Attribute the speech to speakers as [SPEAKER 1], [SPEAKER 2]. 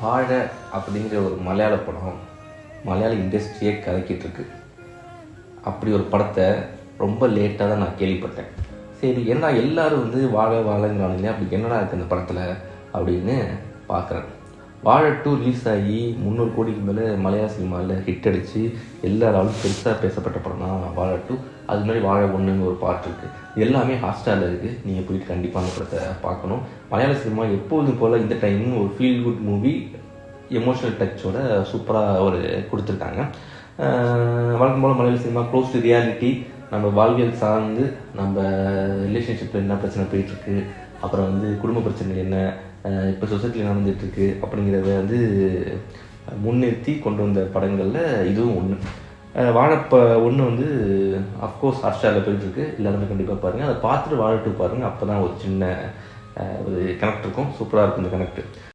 [SPEAKER 1] வாழை அப்படிங்கிற ஒரு மலையாள படம் மலையாள இண்டஸ்ட்ரியே கலக்கிட்டுருக்கு. அப்படி ஒரு படத்தை ரொம்ப லேட்டாக தான் நான் கேள்விப்பட்டேன். சரி ஏன்னா எல்லோரும் வந்து வாழை வாழைங்கிறானுங்க, அப்படி என்னடா இருக்குது அந்த படத்தில் அப்படின்னு பார்க்குறேன். வாழை 2 ரிலீஸ் ஆகி 300 கோடிக்கு மேலே மலையாள சினிமாவில் ஹிட் அடித்து எல்லாராலும் பெருசாக பேசப்பட்ட படம் தான் வாழை 2. அது மாதிரி வாழை 1ன்னு ஒரு பாட்டு இருக்குது. எல்லாமே ஹாட்ஸ்டாரில் இருக்குது. நீங்கள் போயிட்டு கண்டிப்பாக அந்த படத்தை பார்க்கணும். மலையாள சினிமா எப்போதும் போல் இந்த டைம் ஒரு ஃபீல் குட் மூவி எமோஷனல் டச்சோட சூப்பராக ஒரு கொடுத்துருக்காங்க. வழக்கம் போல் மலையாள சினிமா க்ளோஸ் டு ரியாலிட்டி, நம்ம வாழ்வியல் சார்ந்து நம்ம ரிலேஷன்ஷிப்பில் என்ன பிரச்சனை போயிட்டுருக்கு, அப்புறம் வந்து குடும்ப பிரச்சனை என்ன, இப்போ சொசைட்டியில் நடந்துகிட்ருக்கு அப்படிங்கிறத வந்து முன்னிறுத்தி கொண்டு வந்த படங்களில் இதுவும் ஒன்று. வாழைப்ப 1 வந்து அஃப்கோர்ஸ் ஹாட்ஸ்டாரில் போயிட்டுருக்கு. எல்லாருமே கண்டிப்பாக பாருங்கள். அதை பார்த்துட்டு வாழை 2 பாருங்கள். அப்போ தான் ஒரு சின்ன ஒரு கனெக்ட் இருக்கும். சூப்பராக இருக்கும் இந்த கனெக்ட்.